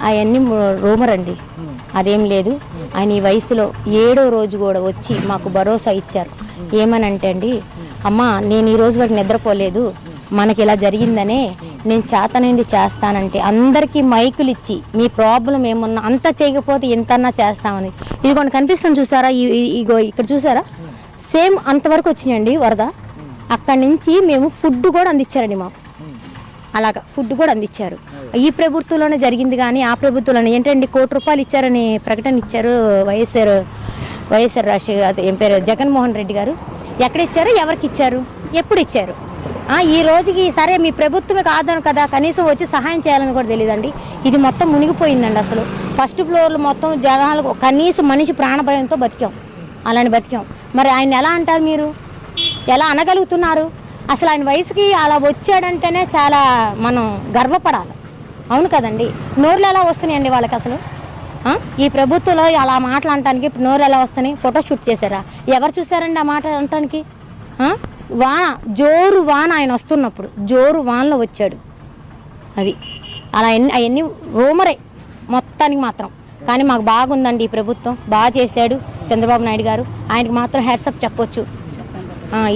అవన్నీ రూమర్ అండి, అదేం లేదు. ఆయన ఈ వయసులో 7వ రోజు కూడా వచ్చి మాకు భరోసా ఇచ్చారు. ఏమనంటే అండి, అమ్మ నేను ఈరోజు వరకు నిద్రపోలేదు, మనకి ఇలా జరిగిందనే నేను చేతనైంది చేస్తానంటే అందరికీ మైకులు ఇచ్చి మీ ప్రాబ్లం ఏమున్నా అంత చేయకపోతే ఎంతన్నా చేస్తామని. ఇదిగోండి కనిపిస్తుంది చూసారా, ఇగో ఇక్కడ చూసారా, సేమ్ అంతవరకు వచ్చినాయండి వరద. అక్కడి నుంచి మేము ఫుడ్ కూడా అందించారండి మాకు, అలాగా ఫుడ్ కూడా అందించారు. ఈ ప్రభుత్వంలోనే జరిగింది కానీ ఆ ప్రభుత్వంలోనే ఏంటండి 1 కోటి రూపాయలు ఇచ్చారని ప్రకటన ఇచ్చారు వైఎస్ఆర్ రాజశేఖర్ ఏం పేరు జగన్మోహన్ రెడ్డి గారు. ఎక్కడ ఇచ్చారు, ఎవరికి ఇచ్చారు, ఎప్పుడు ఇచ్చారు? ఈ రోజుకి సరే మీ ప్రభుత్వమే కాదను కదా, కనీసం వచ్చి సహాయం చేయాలని కూడా తెలియదండి. ఇది మొత్తం మునిగిపోయిందండి. అసలు ఫస్ట్ ఫ్లోర్లు మొత్తం జనాలు కనీసం మనిషి ప్రాణభయంతో బతికాం, అలాని బతికాం. మరి ఆయన ఎలా అంటారు, మీరు ఎలా అనగలుగుతున్నారు? అసలు ఆయన వయసుకి అలా వచ్చాడంటేనే చాలా మనం గర్వపడాలి, అవును కదండి. నోర్లు ఎలా వస్తున్నాయండి వాళ్ళకి అసలు? ఈ ప్రభుత్వంలో అలా మాట్లాడటానికి నోరు ఎలా వస్తున్నాయి? ఫోటోషూట్ చేశారా? ఎవరు చూసారండి ఆ మాట అనటానికి? వాన, జోరు వాన, ఆయన వస్తున్నప్పుడు జోరు వానలో వచ్చాడు. అది అలా అవన్నీ రూమరే మొత్తానికి మాత్రం. కానీ మాకు బాగుందండి, ఈ ప్రభుత్వం బాగా చేశాడు చంద్రబాబు నాయుడు గారు. ఆయనకి మాత్రం హ్యాట్సప్ చెప్పొచ్చు.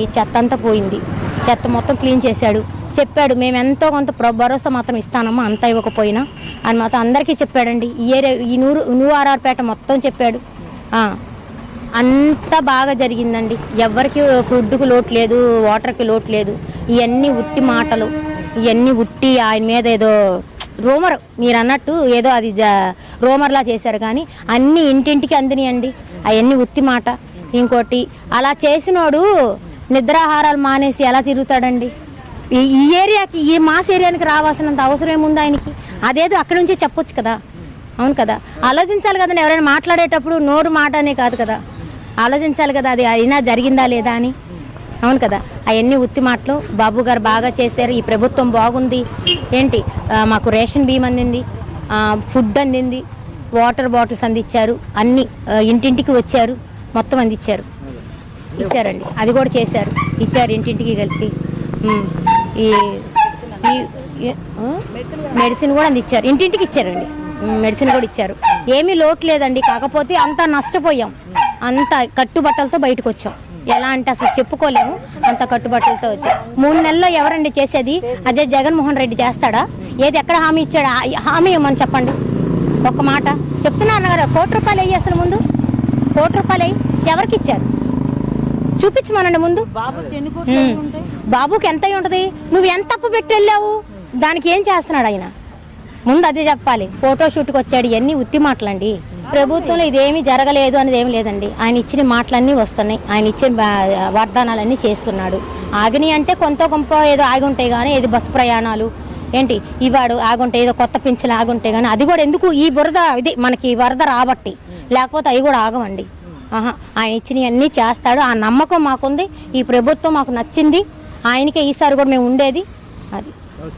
ఈ చెత్త అంతా పోయింది, చెత్త మొత్తం క్లీన్ చేశాడు. చెప్పాడు మేము ఎంతో కొంత భరోసా మాత్రం ఇస్తానమ్మా, అంతా ఇవ్వకపోయినా అని మాత్రం అందరికీ చెప్పాడండి. ఈ ఏరియా ఈ న్యూ ఆర్ఆర్పేట మొత్తం చెప్పాడు. అంత బాగా జరిగిందండి. ఎవరికి ఫుడ్కి లోటు లేదు, వాటర్కి లోటు లేదు. ఇవన్నీ ఉట్టి మాటలు, ఇవన్నీ ఉట్టి ఆయన మీద ఏదో రూమర్, మీరు అన్నట్టు ఏదో అది రూమర్లా చేశారు. కానీ అన్నీ ఇంటింటికి అందినాయండి, అవన్నీ ఉత్తి మాట. ఇంకోటి అలా చేసినోడు నిద్రాహారాలు మానేసి ఎలా తిరుగుతాడండి? ఈ ఏరియాకి, ఈ మాస్ ఏరియానికి రావాల్సినంత అవసరం ఏముంది ఆయనకి? అదేదో అక్కడి నుంచే చెప్పొచ్చు కదా, అవును కదా. ఆలోచించాలి కదండి, ఎవరైనా మాట్లాడేటప్పుడు నోరు మాట అనే కాదు కదా, ఆలోచించాలి కదా అది అయినా జరిగిందా లేదా అని, అవును కదా. అవన్నీ ఉత్తి మాటలు. బాబు గారు బాగా చేశారు, ఈ ప్రభుత్వం బాగుంది. ఏంటి మాకు రేషన్ బియ్యం అందింది, ఫుడ్ అందింది, వాటర్ బాటిల్స్ అందించారు, అన్నీ ఇంటింటికి వచ్చారు, మొత్తం అందించారు, ఇచ్చారండి. అది కూడా చేశారు, ఇచ్చారు ఇంటింటికి కలిసి. ఈ మెడిసిన్ కూడా అందించారు, ఇంటింటికి ఇచ్చారండి, మెడిసిన్ కూడా ఇచ్చారు. ఏమీ లోటు లేదండి. కాకపోతే అంతా నష్టపోయాం, అంత కట్టుబట్టలతో బయటకు వచ్చాం. ఎలా అంటే అసలు చెప్పుకోలేము, అంత కట్టుబట్టలతో వచ్చాం. 3 నెలల్లో ఎవరండి చేసేది? అదే జగన్మోహన్ రెడ్డి చేస్తాడా? ఏది ఎక్కడ హామీ ఇచ్చాడా? హామీ ఇవ్వమని చెప్పండి, ఒక్క మాట చెప్తున్నా అన్నగారు. 1 కోటి రూపాయలు అయ్యి అసలు ముందు 1 కోటి రూపాయలు అయ్యి ఎవరికి ఇచ్చారు చూపించమనండి ముందు. బాబుకి ఎంత ఉంటుంది? నువ్వు ఎంత అప్పు పెట్టి వెళ్ళావు, దానికి ఏం చేస్తున్నాడు ఆయన? ముందు అదే చెప్పాలి. ఫోటోషూట్కి వచ్చాడు, ఇవన్నీ ఉత్తి మాటలండి. ప్రభుత్వంలో ఇదేమీ జరగలేదు అనేది ఏమి లేదండి. ఆయన ఇచ్చిన మాటలన్నీ వస్తున్నాయి, ఆయన ఇచ్చిన వాగ్దానాలన్నీ చేస్తున్నాడు. ఆగిని అంటే కొంత గొప్ప ఏదో ఆగి ఉంటాయి కానీ, ఏది బస్సు ప్రయాణాలు ఏంటి ఇవాడు ఆగుంటాయి, ఏదో కొత్త పింఛలు ఆగుంటాయి కానీ అది కూడా ఎందుకు? ఈ బురద ఇది మనకి వరద రాబట్టి, లేకపోతే అవి కూడా ఆగవండి. ఆయన ఇచ్చినవన్నీ చేస్తాడు, ఆ నమ్మకం మాకుంది. ఈ ప్రభుత్వం మాకు నచ్చింది, ఆయనకే ఈసారి కూడా మేము ఉండేది అది.